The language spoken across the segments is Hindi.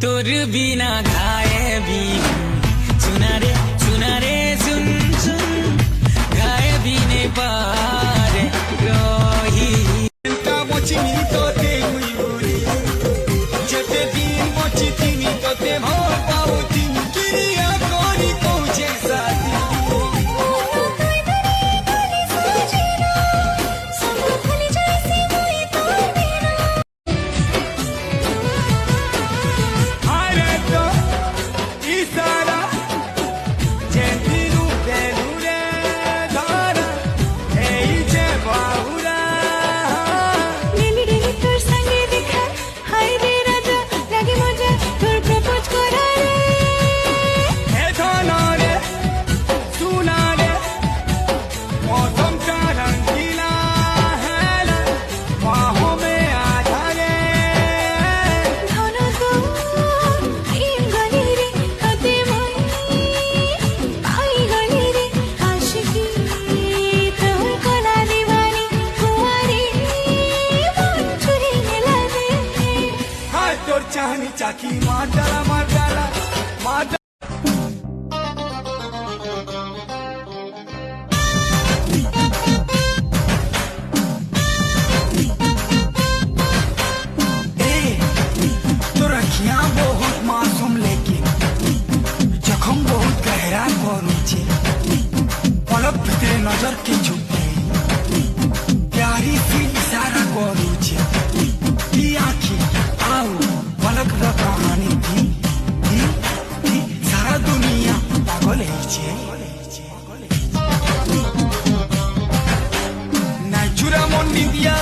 তোর বিনা গায়ে বি চুনারে চুনারে চুন চুন গায়ে বিনে পারে রহি মোচি তোতে মুই বলি যেতে দিন মোচি তিনি তোতে ভোর পাও তিনি কিরিয়া করি পৌঁছে সাথী चाहनी चाकी मार डाला मार डाला मार डाला तो रखिया बहुत मासूम लेकिन जखम बहुत गहरा करूचे पलक भीतर नजर के छुपे प्यारी सी इशारा करूचे आखी आओ पलक रा कहानी थी सारा दुनिया पागल है नाचुरा मन निदिया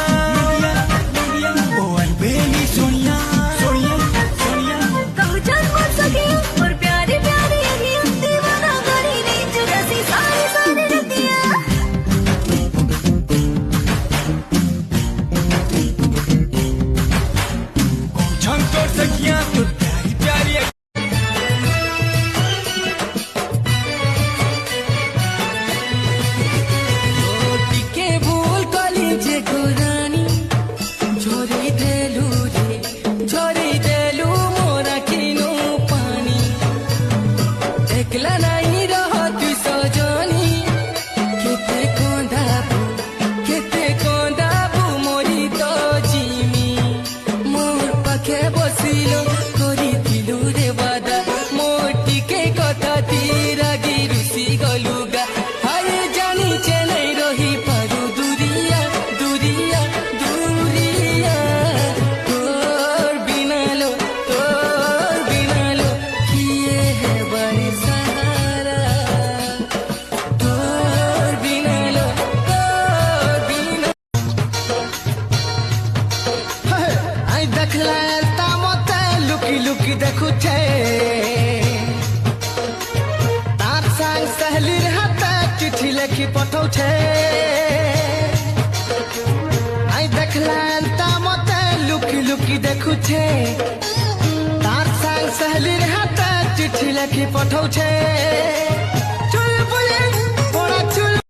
ओ अलबेली सोनिया सोनिया सोनिया कहूँ जान मर सके और प्यारी प्यारी अखियाँ दीवाना करी नहीं चुरा सी सारी सारी रतियाँ तोड़ सकिया तो प्यारी प्यारी टिके भूल कॉलेजे गुरानी छोरी देलू मोरा किनो पानी एकला नहीं रह तू सजनी केते कंदाबू मोरी तो जिमी मोर पाखे बसिलो करिथिलु रे बादा मोर टिके कथा तीरा गिरुसी गलुगा हाय जानी चेन्नई रही पारु दूरिया दूरिया दूरिया तोर बिनालो किए है बड़ी सहारा तोर बिनालो आई देखला लुकी लुकी देखुछे तार संग सहेलीर हाथे चिट्ठी लेखी पठौछे आई देखला मते लुकी लुकी देखुछे तार संग सहेलीर हाथे चिट्ठी लेखी पठौछे